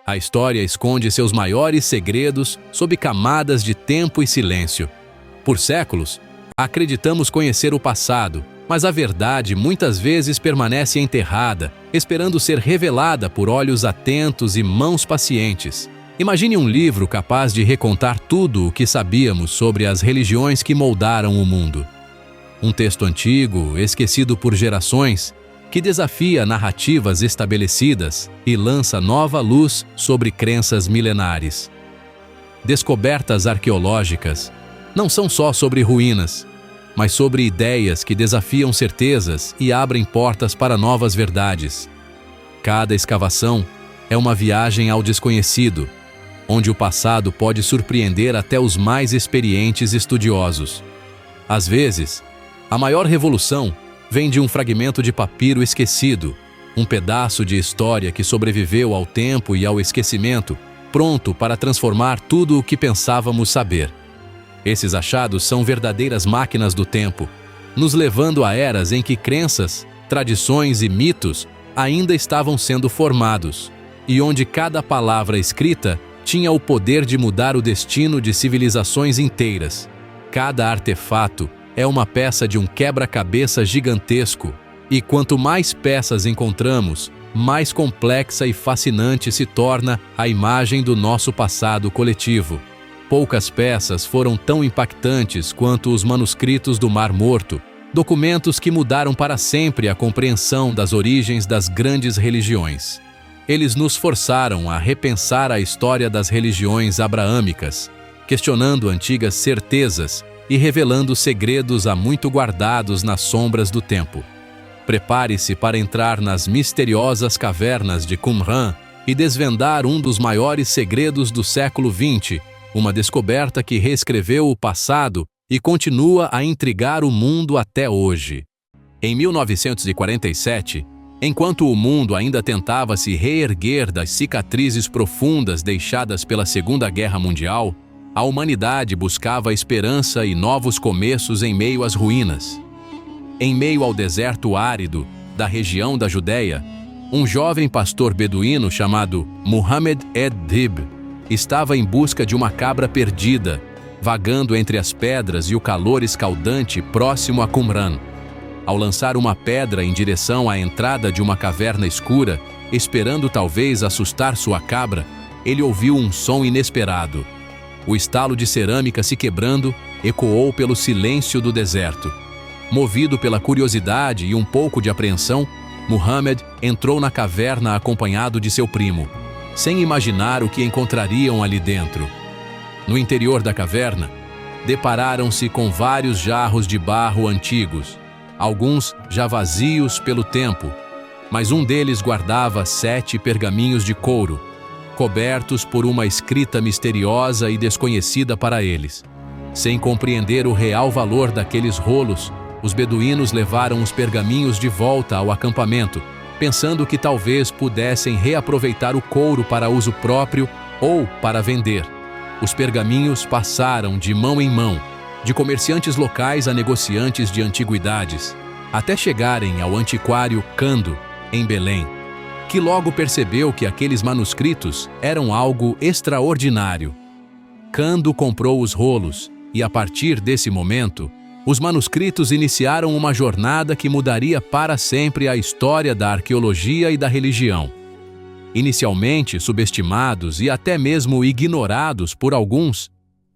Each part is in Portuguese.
A história esconde seus maiores segredos sob camadas de tempo e silêncio. Por séculos, acreditamos conhecer o passado, mas a verdade muitas vezes permanece enterrada, esperando ser revelada por olhos atentos e mãos pacientes. Imagine um livro capaz de recontar tudo o que sabíamos sobre as religiões que moldaram o mundo. Um texto antigo, esquecido por gerações, que desafia narrativas estabelecidas e lança nova luz sobre crenças milenares. Descobertas arqueológicas não são só sobre ruínas, mas sobre ideias que desafiam certezas e abrem portas para novas verdades. Cada escavação é uma viagem ao desconhecido, onde o passado pode surpreender até os mais experientes estudiosos. Às vezes, a maior revolução vem de um fragmento de papiro esquecido, um pedaço de história que sobreviveu ao tempo e ao esquecimento, pronto para transformar tudo o que pensávamos saber. Esses achados são verdadeiras máquinas do tempo, nos levando a eras em que crenças, tradições e mitos ainda estavam sendo formados, e onde cada palavra escrita tinha o poder de mudar o destino de civilizações inteiras. Cada artefato é uma peça de um quebra-cabeça gigantesco, e quanto mais peças encontramos, mais complexa e fascinante se torna a imagem do nosso passado coletivo. Poucas peças foram tão impactantes quanto os manuscritos do Mar Morto, documentos que mudaram para sempre a compreensão das origens das grandes religiões. Eles nos forçaram a repensar a história das religiões abraâmicas, questionando antigas certezas e revelando segredos há muito guardados nas sombras do tempo. Prepare-se para entrar nas misteriosas cavernas de Qumran e desvendar um dos maiores segredos do século XX, uma descoberta que reescreveu o passado e continua a intrigar o mundo até hoje. Em 1947, enquanto o mundo ainda tentava se reerguer das cicatrizes profundas deixadas pela Segunda Guerra Mundial, a humanidade buscava esperança e novos começos em meio às ruínas. Em meio ao deserto árido da região da Judéia, um jovem pastor beduíno chamado Muhammad ed-Dib estava em busca de uma cabra perdida, vagando entre as pedras e o calor escaldante próximo a Qumran. Ao lançar uma pedra em direção à entrada de uma caverna escura, esperando talvez assustar sua cabra, ele ouviu um som inesperado. O estalo de cerâmica se quebrando ecoou pelo silêncio do deserto. Movido pela curiosidade e um pouco de apreensão, Muhammad entrou na caverna acompanhado de seu primo, sem imaginar o que encontrariam ali dentro. No interior da caverna, depararam-se com vários jarros de barro antigos, alguns já vazios pelo tempo, mas um deles guardava 7 pergaminhos de couro, cobertos por uma escrita misteriosa e desconhecida para eles. Sem compreender o real valor daqueles rolos, os beduínos levaram os pergaminhos de volta ao acampamento, pensando que talvez pudessem reaproveitar o couro para uso próprio ou para vender. Os pergaminhos passaram de mão em mão, de comerciantes locais a negociantes de antiguidades, até chegarem ao antiquário Kando, em Belém, que logo percebeu que aqueles manuscritos eram algo extraordinário. Kando comprou os rolos e, a partir desse momento, os manuscritos iniciaram uma jornada que mudaria para sempre a história da arqueologia e da religião. Inicialmente subestimados e até mesmo ignorados por alguns,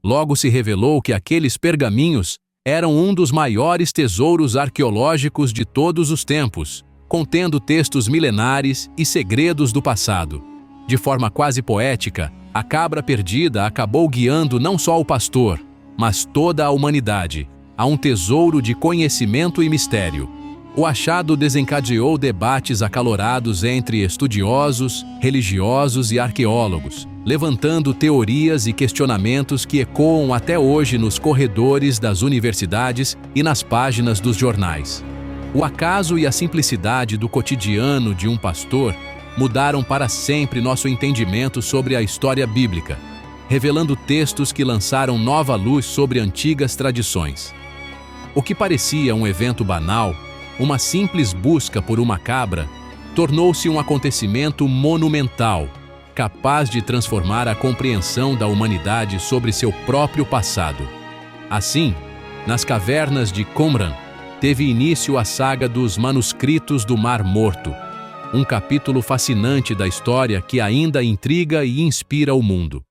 logo se revelou que aqueles pergaminhos eram um dos maiores tesouros arqueológicos de todos os tempos, contendo textos milenares e segredos do passado. De forma quase poética, a cabra perdida acabou guiando não só o pastor, mas toda a humanidade, a um tesouro de conhecimento e mistério. O achado desencadeou debates acalorados entre estudiosos, religiosos e arqueólogos, levantando teorias e questionamentos que ecoam até hoje nos corredores das universidades e nas páginas dos jornais. O acaso e a simplicidade do cotidiano de um pastor mudaram para sempre nosso entendimento sobre a história bíblica, revelando textos que lançaram nova luz sobre antigas tradições. O que parecia um evento banal, uma simples busca por uma cabra, tornou-se um acontecimento monumental, capaz de transformar a compreensão da humanidade sobre seu próprio passado. Assim, nas cavernas de Qumran, teve início a saga dos manuscritos do Mar Morto, um capítulo fascinante da história que ainda intriga e inspira o mundo.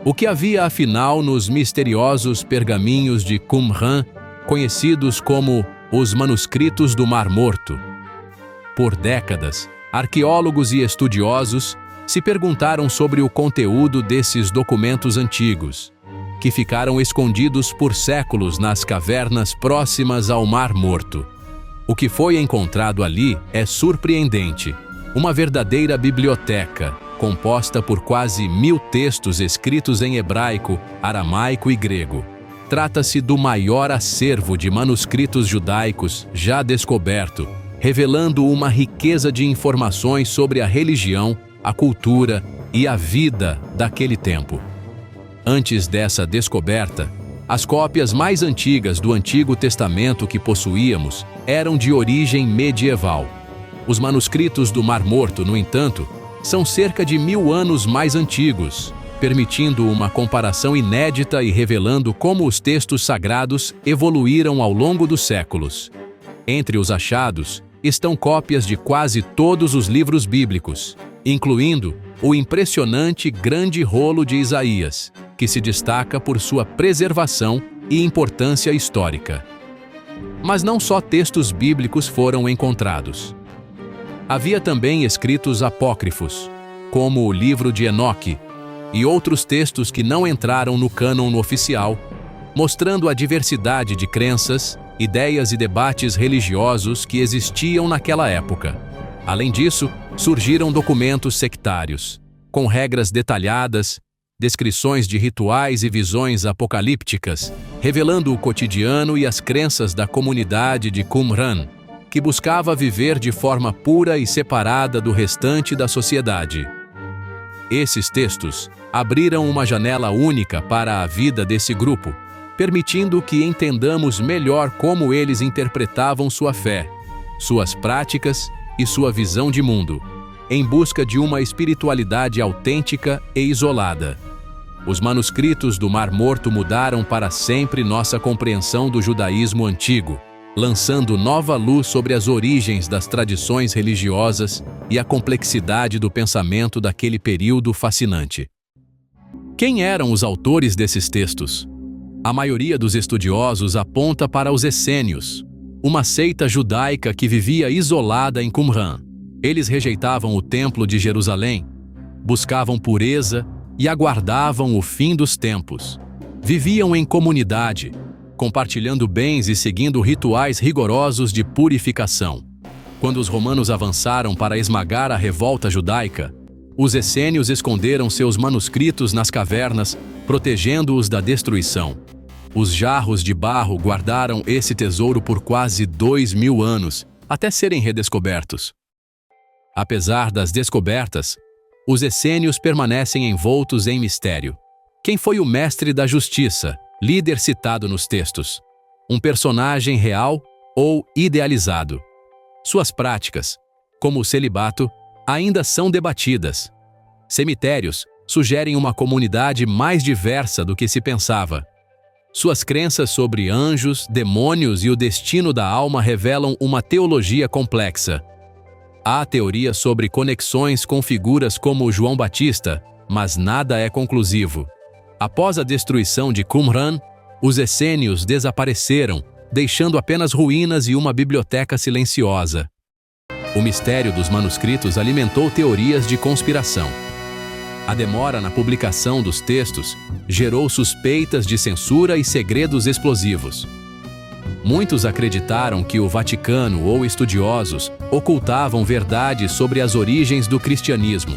O que havia afinal nos misteriosos pergaminhos de Qumran, conhecidos como os manuscritos do Mar Morto? Por décadas, arqueólogos e estudiosos se perguntaram sobre o conteúdo desses documentos antigos, que ficaram escondidos por séculos nas cavernas próximas ao Mar Morto. O que foi encontrado ali é surpreendente, uma verdadeira biblioteca, composta por quase 1000 textos escritos em hebraico, aramaico e grego. Trata-se do maior acervo de manuscritos judaicos já descoberto, revelando uma riqueza de informações sobre a religião, a cultura e a vida daquele tempo. Antes dessa descoberta, as cópias mais antigas do Antigo Testamento que possuíamos eram de origem medieval. Os manuscritos do Mar Morto, no entanto, são cerca de 1000 anos mais antigos, permitindo uma comparação inédita e revelando como os textos sagrados evoluíram ao longo dos séculos. Entre os achados estão cópias de quase todos os livros bíblicos, incluindo o impressionante Grande Rolo de Isaías, que se destaca por sua preservação e importância histórica. Mas não só textos bíblicos foram encontrados. Havia também escritos apócrifos, como o livro de Enoque, e outros textos que não entraram no cânon oficial, mostrando a diversidade de crenças, ideias e debates religiosos que existiam naquela época. Além disso, surgiram documentos sectários, com regras detalhadas, descrições de rituais e visões apocalípticas, revelando o cotidiano e as crenças da comunidade de Qumran, que buscava viver de forma pura e separada do restante da sociedade. Esses textos abriram uma janela única para a vida desse grupo, permitindo que entendamos melhor como eles interpretavam sua fé, suas práticas e sua visão de mundo, em busca de uma espiritualidade autêntica e isolada. Os manuscritos do Mar Morto mudaram para sempre nossa compreensão do judaísmo antigo, lançando nova luz sobre as origens das tradições religiosas e a complexidade do pensamento daquele período fascinante. Quem eram os autores desses textos? A maioria dos estudiosos aponta para os essênios, uma seita judaica que vivia isolada em Qumran. Eles rejeitavam o Templo de Jerusalém, buscavam pureza e aguardavam o fim dos tempos. Viviam em comunidade, compartilhando bens e seguindo rituais rigorosos de purificação. Quando os romanos avançaram para esmagar a revolta judaica, os essênios esconderam seus manuscritos nas cavernas, protegendo-os da destruição. Os jarros de barro guardaram esse tesouro por quase 2000 anos, até serem redescobertos. Apesar das descobertas, os essênios permanecem envoltos em mistério. Quem foi o mestre da justiça, líder citado nos textos? Um personagem real ou idealizado? Suas práticas, como o celibato, ainda são debatidas. Cemitérios sugerem uma comunidade mais diversa do que se pensava. Suas crenças sobre anjos, demônios e o destino da alma revelam uma teologia complexa. Há teoria sobre conexões com figuras como João Batista, mas nada é conclusivo. Após a destruição de Qumran, os essênios desapareceram, deixando apenas ruínas e uma biblioteca silenciosa. O mistério dos manuscritos alimentou teorias de conspiração. A demora na publicação dos textos gerou suspeitas de censura e segredos explosivos. Muitos acreditaram que o Vaticano ou estudiosos ocultavam verdades sobre as origens do cristianismo.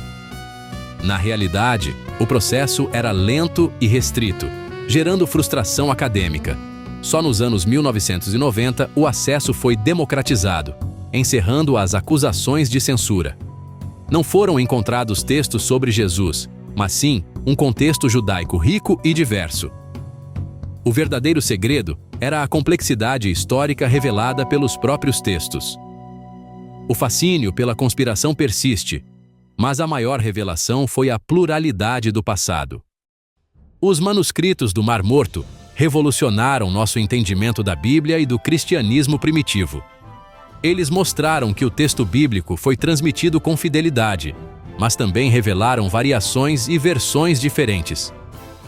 Na realidade, o processo era lento e restrito, gerando frustração acadêmica. Só nos anos 1990 o acesso foi democratizado, encerrando as acusações de censura. Não foram encontrados textos sobre Jesus, mas sim um contexto judaico rico e diverso. O verdadeiro segredo era a complexidade histórica revelada pelos próprios textos. O fascínio pela conspiração persiste, mas a maior revelação foi a pluralidade do passado. Os manuscritos do Mar Morto revolucionaram nosso entendimento da Bíblia e do cristianismo primitivo. Eles mostraram que o texto bíblico foi transmitido com fidelidade, mas também revelaram variações e versões diferentes.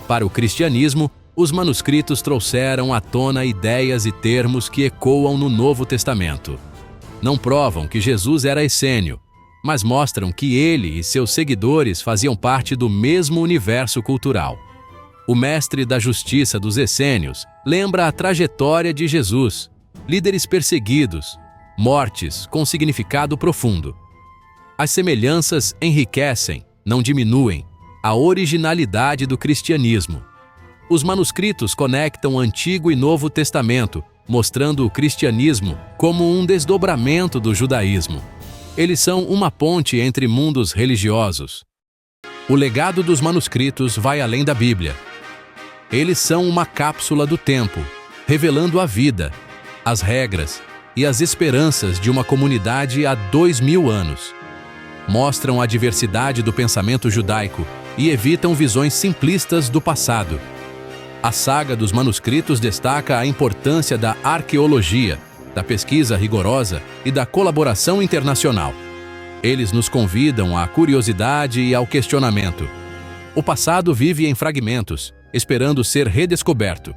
Para o cristianismo, os manuscritos trouxeram à tona ideias e termos que ecoam no Novo Testamento. Não provam que Jesus era essênio, mas mostram que ele e seus seguidores faziam parte do mesmo universo cultural. O mestre da justiça dos essênios lembra a trajetória de Jesus, líderes perseguidos, mortes com significado profundo. As semelhanças enriquecem, não diminuem, a originalidade do cristianismo. Os manuscritos conectam Antigo e Novo Testamento, mostrando o cristianismo como um desdobramento do judaísmo. Eles são uma ponte entre mundos religiosos. O legado dos manuscritos vai além da Bíblia. Eles são uma cápsula do tempo, revelando a vida, as regras e as esperanças de uma comunidade há 2000 anos. Mostram a diversidade do pensamento judaico e evitam visões simplistas do passado. A saga dos manuscritos destaca a importância da arqueologia, da pesquisa rigorosa e da colaboração internacional. Eles nos convidam à curiosidade e ao questionamento. O passado vive em fragmentos, esperando ser redescoberto.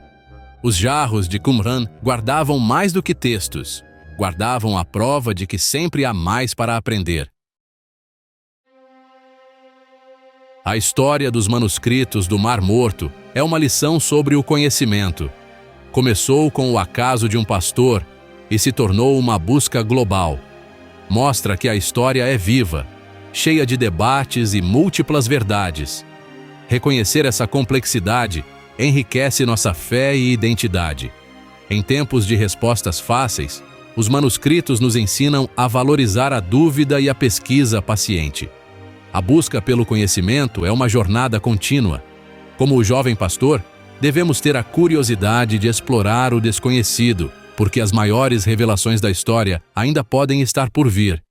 Os jarros de Qumran guardavam mais do que textos, guardavam a prova de que sempre há mais para aprender. A história dos manuscritos do Mar Morto é uma lição sobre o conhecimento. Começou com o acaso de um pastor e se tornou uma busca global. Mostra que a história é viva, cheia de debates e múltiplas verdades. Reconhecer essa complexidade enriquece nossa fé e identidade. Em tempos de respostas fáceis, os manuscritos nos ensinam a valorizar a dúvida e a pesquisa paciente. A busca pelo conhecimento é uma jornada contínua. Como o jovem pastor, devemos ter a curiosidade de explorar o desconhecido, porque as maiores revelações da história ainda podem estar por vir.